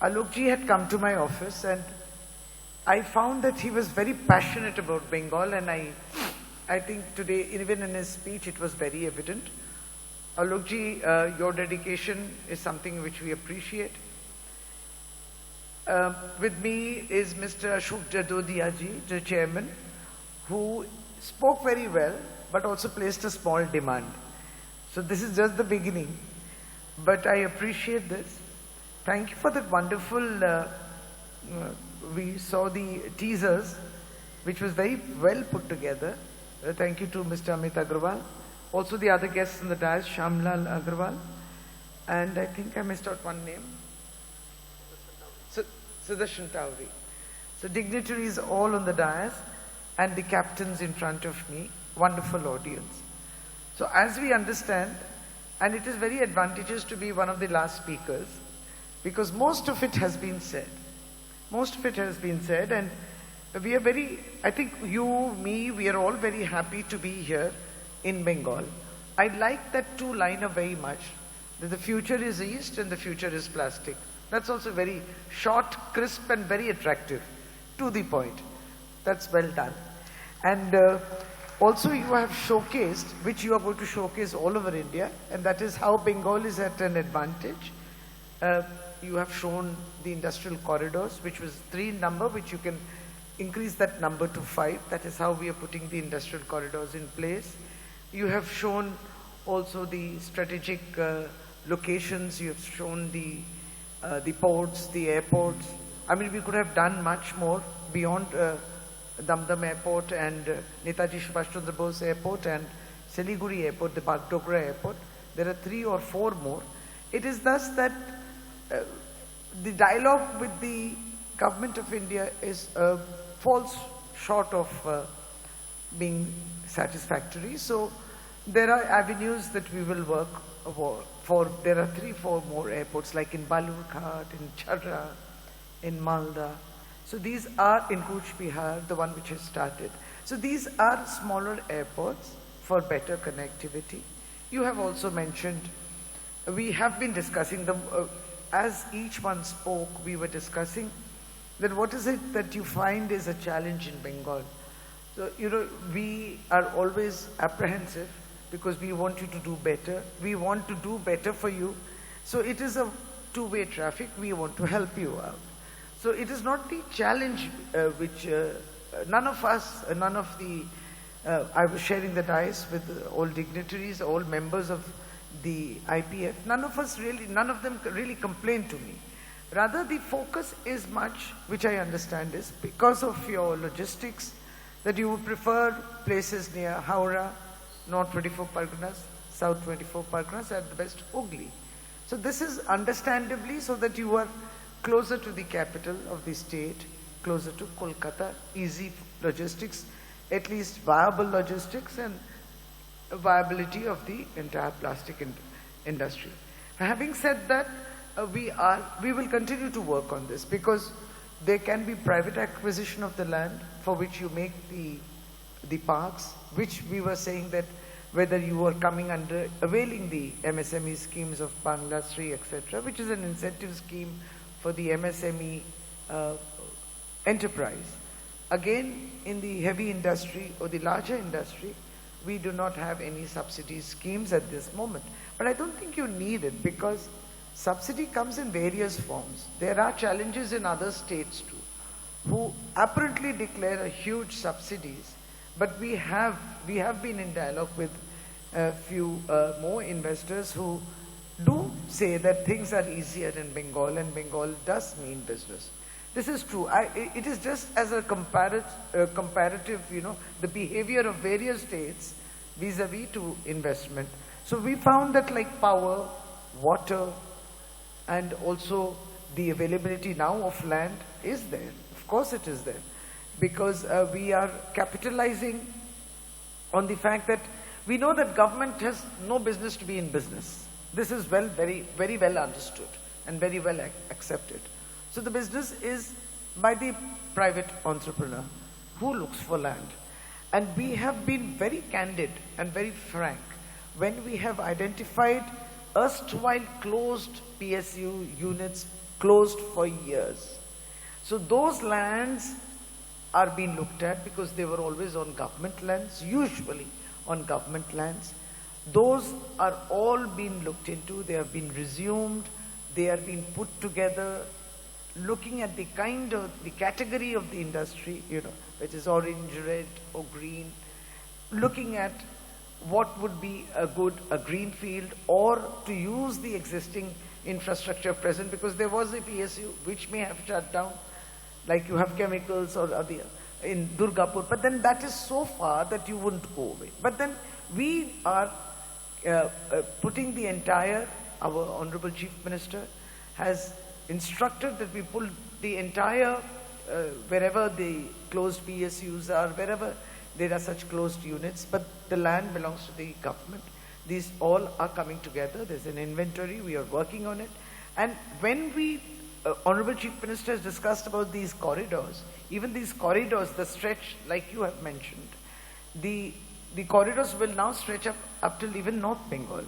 Alokji had come to my office, and I found that he was very passionate about Bengal, and I think today, even in his speech, it was very evident. Alokji, your dedication is something which we appreciate. With me is Mr. Ashok Jadodiaji, the chairman, who spoke very well, but also placed a small demand. So this is just the beginning, but I appreciate this. Thank you for that wonderful, we saw the teasers, which was very well put together. Thank you to Mr. Amit Agrawal. Also the other guests in the dais, Shamlal Agrawal. And I think I missed out one name. Sudarshan Tawri. So dignitaries all on the dais and the captains in front of me. Wonderful audience. So as we understand, and it is very advantageous to be one of the last speakers, because most of it has been said. Most of it has been said, and we are very, I think you, me, we are all very happy to be here in Bengal. I like that two-liner very much, that the future is East and the future is plastic. That's also very short, crisp, and very attractive, to the point. That's well done. And also you have showcased, which you are going to showcase all over India, and that is how Bengal is at an advantage. You have shown the industrial corridors, which was 3 in number, which you can increase that number to 5. That is how we are putting the industrial corridors in place. You have shown also the strategic locations. You have shown the ports, the airports. I mean, we could have done much more beyond Damdam Airport and Netaji Subhash Chandra Bose Airport and Siliguri Airport, the Bagdogra Airport. There are 3 or 4 more. It is thus that the dialogue with the government of India is falls short of being satisfactory. So there are avenues that we will work for. There are 3-4 more airports, like in Balurghat, in Chhara, in Malda. So these are in Cooch Behar, the one which has started. So these are smaller airports for better connectivity. You have also mentioned, we have been discussing them, as each one spoke, we were discussing that what is it that you find is a challenge in Bengal. So, you know, we are always apprehensive because we want you to do better. We want to do better for you. So it is a two-way traffic. We want to help you out. So it is not the challenge which none of us, I was sharing the dais with all dignitaries, all members of the IPF. None of them really complained to me. Rather, the focus is much, which I understand is because of your logistics, that you would prefer places near Howrah, North 24 Parganas, South 24 Parganas, at the best Hooghly. So this is understandably so that you are closer to the capital of the state, closer to Kolkata, easy logistics, at least viable logistics and viability of the entire plastic industry. Having said that, we will continue to work on this because there can be private acquisition of the land for which you make the parks, which we were saying that whether you are coming under availing the MSME schemes of Bangla Sri, etc., which is an incentive scheme for the MSME enterprise. Again, in the heavy industry or the larger industry, we do not have any subsidy schemes at this moment. But I don't think you need it because subsidy comes in various forms. There are challenges in other states too, who apparently declare huge subsidies. But we have been in dialogue with a few more investors who do say that things are easier in Bengal and Bengal does mean business. This is true. It is just as a comparative, you know, the behavior of various states vis-a-vis to investment. So we found that like power, water, and also the availability now of land is there. Of course it is there. Because we are capitalizing on the fact that we know that government has no business to be in business. This is very well understood and very well accepted. So the business is by the private entrepreneur who looks for land. And we have been very candid and very frank. when we have identified erstwhile closed PSU units closed for years. So those lands are being looked at because they were always on government lands, usually on government lands. Those are all being looked into, they have been resumed, they are being put together, looking at the kind of, the category of the industry, which is orange, red or green, looking at what would be a green field, or to use the existing infrastructure present, because there was a PSU which may have shut down, like you have chemicals or other in Durgapur, but then that is so far that you wouldn't go away. But then we are putting the entire, our Honorable Chief Minister has instructed that we pull the entire, wherever the closed PSUs are, wherever there are such closed units, but the land belongs to the government. These all are coming together. There's an inventory, we are working on it. And when we, Honorable Chief Minister has discussed about these corridors, even these corridors, the stretch, like you have mentioned, the corridors will now stretch up till even North Bengal.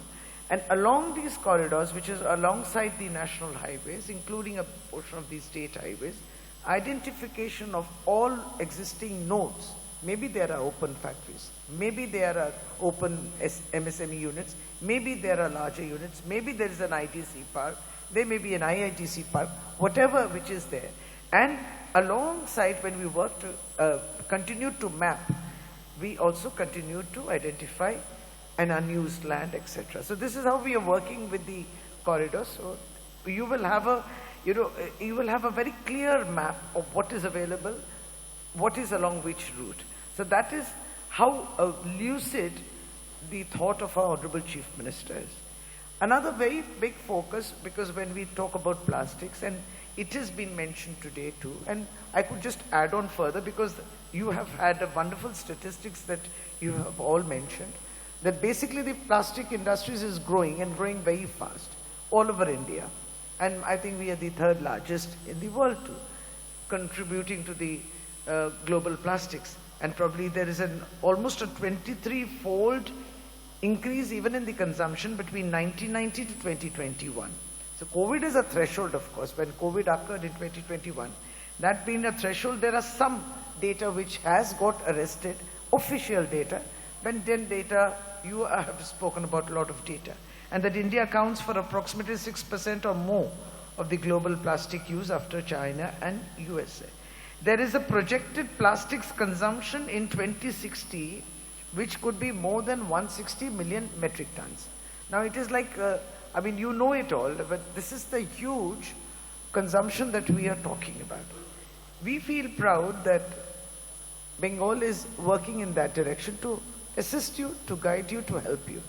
And along these corridors, which is alongside the national highways, including a portion of the state highways, identification of all existing nodes. Maybe there are open factories, maybe there are open MSME units, maybe there are larger units, maybe there is an ITC park, there may be an IITC park, whatever which is there. And alongside, when we work to continue to map, we also continue to identify an unused land, etc. So this is how we are working with the corridors. So you will have a, you will have a very clear map of what is available, what is along which route. So that is how lucid the thought of our Honorable Chief Minister is. Another very big focus, because when we talk about plastics, and it has been mentioned today too, and I could just add on further, because you have had a wonderful statistics that you have all mentioned, that basically the plastic industries is growing and growing very fast all over India. And I think we are the third largest in the world too, contributing to the global plastics. And probably there is almost a 23-fold increase even in the consumption between 1990 to 2021. So COVID is a threshold, of course. When COVID occurred in 2021, that being a threshold, there are some data which has got arrested, official data, but then data, you have spoken about a lot of data, and that India accounts for approximately 6% or more of the global plastic use after China and USA. There is a projected plastics consumption in 2060 which could be more than 160 million metric tons. Now it is like, I mean, you know it all, but this is the huge consumption that we are talking about. We feel proud that Bengal is working in that direction to assist you, to guide you, to help you.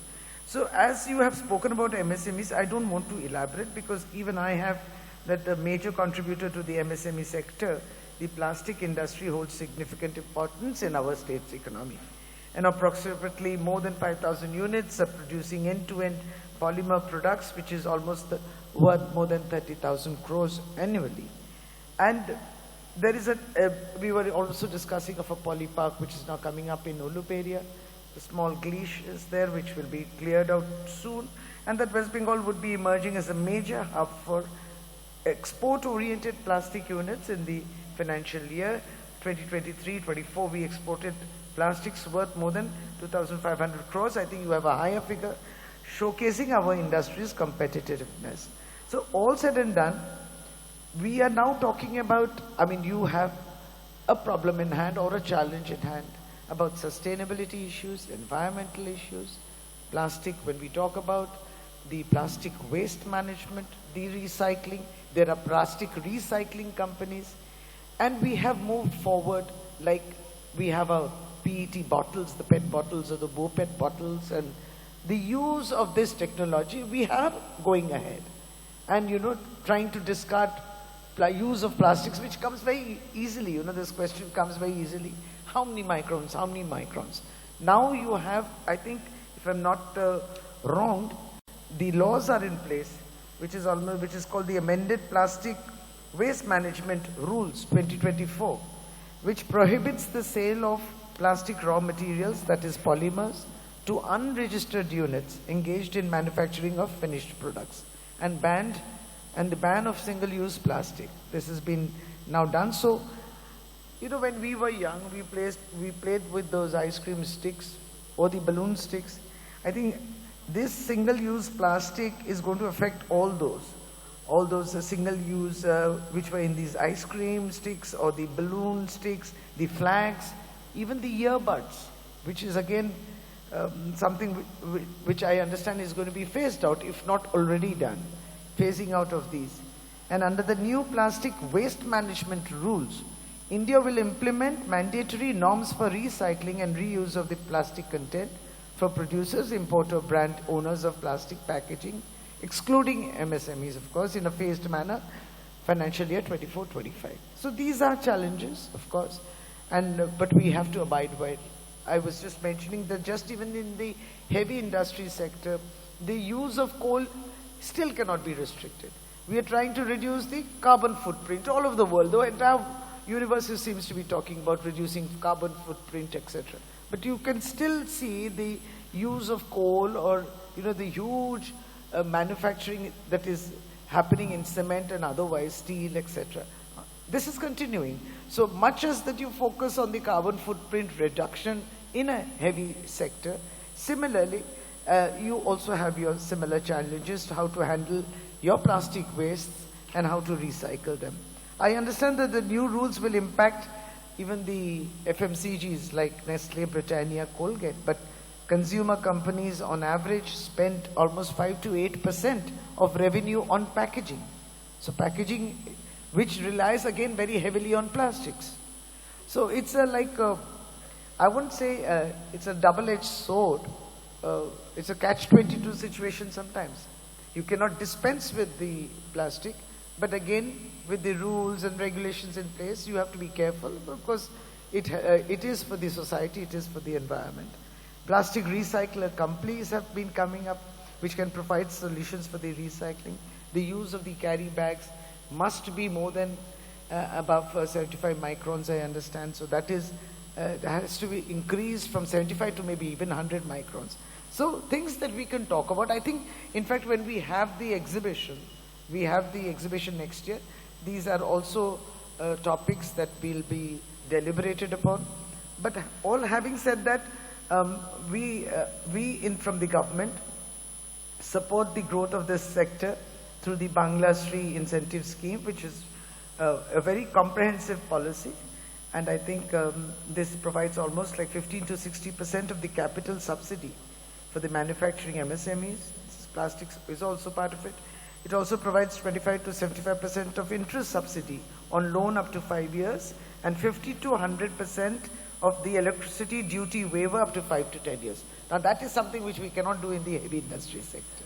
So as you have spoken about MSMEs, I don't want to elaborate, because even I have that the major contributor to the MSME sector, the plastic industry holds significant importance in our state's economy. And approximately more than 5,000 units are producing end-to-end polymer products, which is almost worth more than 30,000 crores annually. And there is we were also discussing of a poly park which is now coming up in Ulup area. The small gleesh is there which will be cleared out soon, and that West Bengal would be emerging as a major hub for export-oriented plastic units in the financial year 2023-24. We exported plastics worth more than 2,500 crores. I think you have a higher figure showcasing our industry's competitiveness. So all said and done, we are now talking about, I mean, you have a problem in hand or a challenge in hand about sustainability issues, environmental issues, plastic. When we talk about the plastic waste management, the recycling, there are plastic recycling companies, and we have moved forward, like we have our PET bottles, the PET bottles or the BOPET bottles, and the use of this technology, we are going ahead. And, you know, trying to discard use of plastics, which comes very easily, you know, this question comes very easily. How many microns, how many microns? Now you have, I think, if I'm not wrong, the laws are in place, which is called the Amended Plastic Waste Management Rules 2024, which prohibits the sale of plastic raw materials, that is polymers, to unregistered units engaged in manufacturing of finished products, and the ban of single-use plastic. This has been now done. So, you know, when we were young, we played with those ice cream sticks or the balloon sticks. I think this single-use plastic is going to affect all those single-use which were in these ice cream sticks or the balloon sticks, the flags, even the earbuds, which is again something which I understand is going to be phased out, if not already done, phasing out of these. And under the new plastic waste management rules, India will implement mandatory norms for recycling and reuse of the plastic content for producers, importer, brand owners of plastic packaging, excluding MSMEs, of course, in a phased manner, financial year 24-25. So these are challenges, of course, but we have to abide by it. I was just mentioning that just even in the heavy industry sector, the use of coal still cannot be restricted. We are trying to reduce the carbon footprint all over the world. The entire universe seems to be talking about reducing carbon footprint, etc. But you can still see the use of coal or, you know, the huge manufacturing that is happening in cement and otherwise, steel, etc. This is continuing. So much as that you focus on the carbon footprint reduction in a heavy sector, similarly, you also have your similar challenges to how to handle your plastic wastes and how to recycle them. I understand that the new rules will impact even the FMCGs like Nestle, Britannia, Colgate, but consumer companies on average spend almost 5 to 8% of revenue on packaging. So packaging, which relies again very heavily on plastics. So it's I wouldn't say it's a double-edged sword. It's a catch-22 situation sometimes. You cannot dispense with the plastic, but again, with the rules and regulations in place, you have to be careful because it is for the society, it is for the environment. Plastic recycler companies have been coming up which can provide solutions for the recycling. The use of the carry bags must be more than above 75 microns, I understand. So that has to be increased from 75 to maybe even 100 microns. So things that we can talk about. I think, in fact, when we have the exhibition next year, these are also topics that will be deliberated upon. But all having said that, we from the government support the growth of this sector through the Bangla Shri incentive scheme, which is a very comprehensive policy. And I think this provides almost like 15 to 60% of the capital subsidy for the manufacturing MSMEs. Plastics is also part of it. It also provides 25 to 75% of interest subsidy on loan up to 5 years and 50 to 100% of the electricity duty waiver up to 5 to 10 years. Now that is something which we cannot do in the heavy industry sector.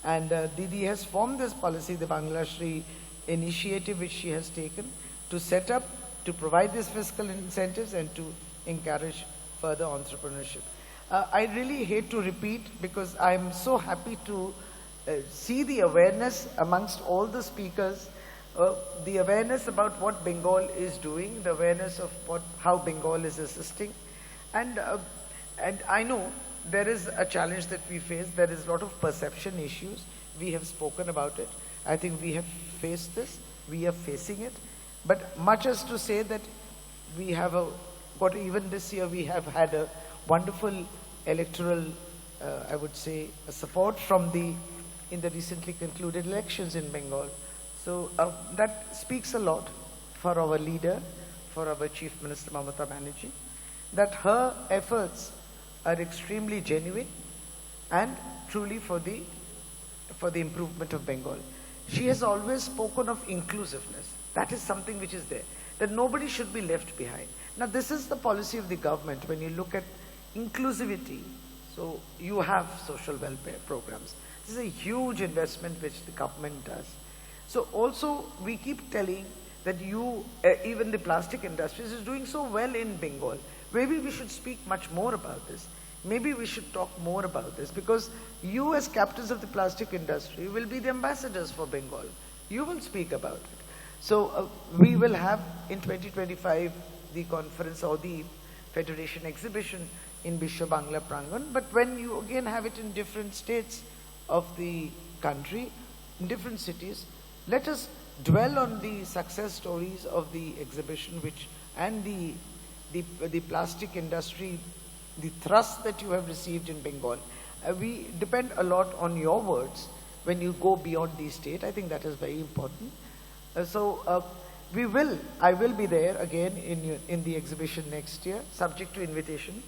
And Didi has formed this policy, the Bangla Shri initiative which she has taken to set up, to provide these fiscal incentives and to encourage further entrepreneurship. I really hate to repeat because I'm so happy to see the awareness amongst all the speakers, the awareness about what Bengal is doing, the awareness of how Bengal is assisting. And I know there is a challenge that we face. There is a lot of perception issues. We have spoken about it. I think we have faced this. We are facing it. But much as to say that we have even this year we have had a wonderful electoral, I would say, support in the recently concluded elections in Bengal. So that speaks a lot for our leader, for our Chief Minister Mamata Banerjee, that her efforts are extremely genuine and truly for the improvement of Bengal. She has always spoken of inclusiveness. That is something which is there, that nobody should be left behind. Now this is the policy of the government when you look at inclusivity. So you have social welfare programs. This is a huge investment which the government does. So also we keep telling that even the plastic industries is doing so well in Bengal. Maybe we should speak much more about this. Maybe we should talk more about this because you as captains of the plastic industry will be the ambassadors for Bengal. You will speak about it. So we will have in 2025 the conference or the Federation exhibition in Biswa Bangla Prangan. But when you again have it in different states of the country, in different cities, let us dwell on the success stories of the exhibition, which and the plastic industry, the thrust that you have received in Bengal. We depend a lot on your words when you go beyond the state. I think that is very important. I will be there again in the exhibition next year, subject to invitation,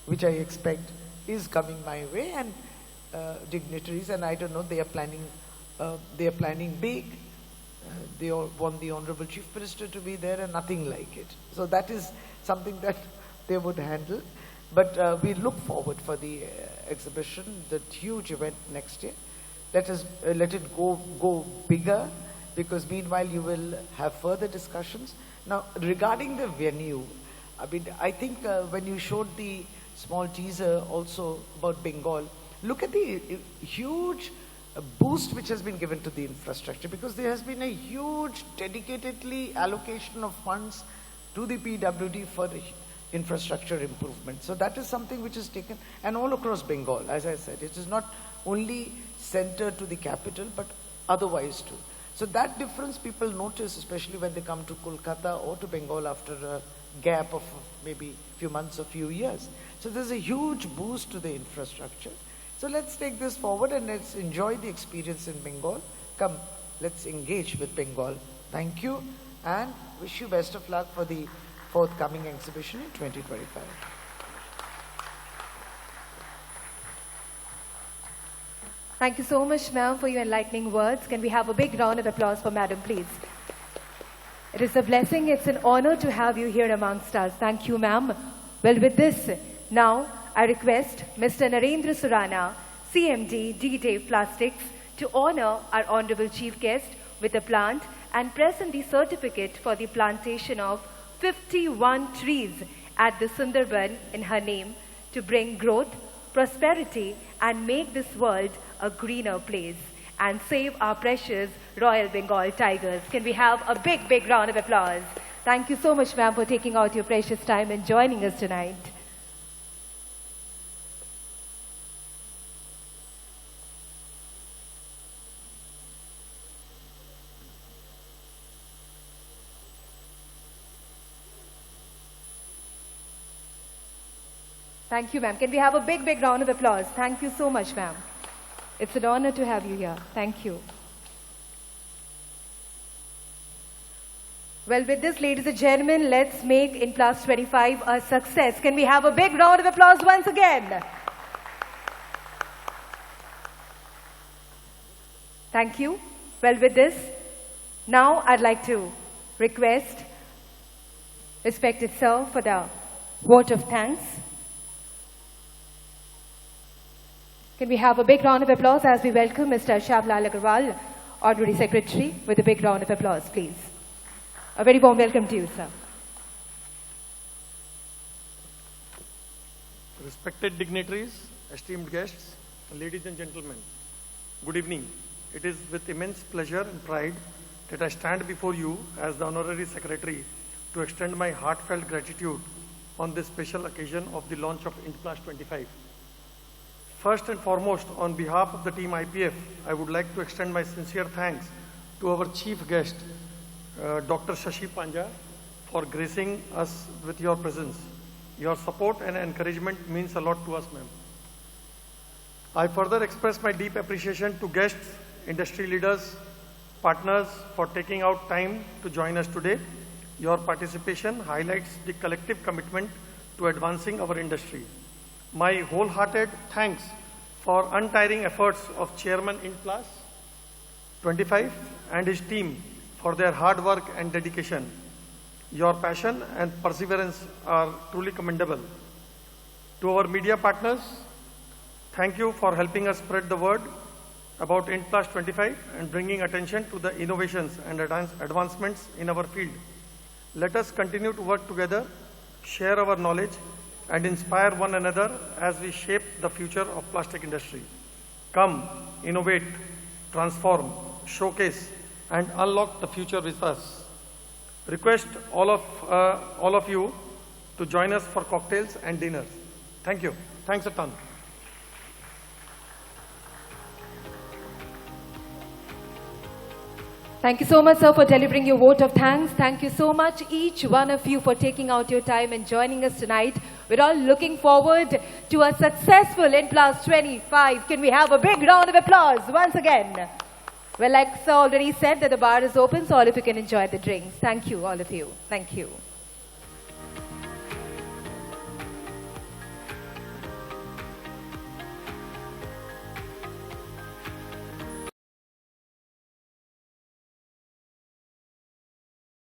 which I expect is coming my way, and dignitaries, and I don't know, they are planning big. They all want the Honorable Chief Minister to be there and nothing like it. So that is something that they would handle. But we look forward for the exhibition, the huge event next year. Let it go bigger, because meanwhile you will have further discussions. Now, regarding the venue, I think when you showed the small teaser also about Bengal, look at the huge boost which has been given to the infrastructure, because there has been a huge dedicatedly allocation of funds to the PWD for the infrastructure improvement. So that is something which is taken, and all across Bengal, as I said, it is not only centered to the capital, but otherwise too. So that difference people notice, especially when they come to Kolkata or to Bengal after a gap of maybe few months or few years. So there's a huge boost to the infrastructure. So let's take this forward and let's enjoy the experience in Bengal. Come, let's engage with Bengal. Thank you, and wish you best of luck for the forthcoming exhibition in 2025. Thank you so much, ma'am, for your enlightening words. Can we have a big round of applause for madam, please? It is a blessing, it's an honor to have you here amongst us. Thank you, ma'am. Well, with this, now I request Mr. Narendra Surana, CMD, Detail Plastics, to honor our honorable chief guest with a plant and present the certificate for the plantation of 51 trees at the Sundarban in her name to bring growth, prosperity, and make this world a greener place and save our precious Royal Bengal tigers. Can we have a big, big round of applause? Thank you so much, ma'am, for taking out your precious time and joining us tonight. Thank you, ma'am. Can we have a big, big round of applause? Thank you so much, ma'am. It's an honor to have you here. Thank you. Well, with this, ladies and gentlemen, let's make Indplas 25 a success. Can we have a big round of applause once again? Thank you. Well, with this, now I'd like to request respected sir for the vote of thanks. Can we have a big round of applause as we welcome Mr. Shyamlal Agarwal, Honorary Secretary, with a big round of applause, please. A very warm welcome to you, sir. Respected dignitaries, esteemed guests, ladies and gentlemen, good evening. It is with immense pleasure and pride that I stand before you as the Honorary Secretary to extend my heartfelt gratitude on this special occasion of the launch of Indplas 25. First and foremost, on behalf of the team IPF, I would like to extend my sincere thanks to our chief guest, Dr. Shashi Panja, for gracing us with your presence. Your support and encouragement means a lot to us, ma'am. I further express my deep appreciation to guests, industry leaders, partners for taking out time to join us today. Your participation highlights the collective commitment to advancing our industry. My wholehearted thanks for untiring efforts of Chairman Indplas 25 and his team for their hard work and dedication. Your passion and perseverance are truly commendable. To our media partners, thank you for helping us spread the word about Indplas 25 and bringing attention to the innovations and advancements in our field. Let us continue to work together, share our knowledge, and inspire one another as we shape the future of plastic industry. Come, innovate, transform, showcase, and unlock the future with us. Request all of you to join us for cocktails and dinners. Thank you. Thanks a ton. Thank you so much, sir, for delivering your vote of thanks. Thank you so much, each one of you, for taking out your time and joining us tonight. We're all looking forward to a successful Indplas 25. Can we have a big round of applause once again? Well, like sir already said, that the bar is open, so all of you can enjoy the drinks. Thank you, all of you. Thank you.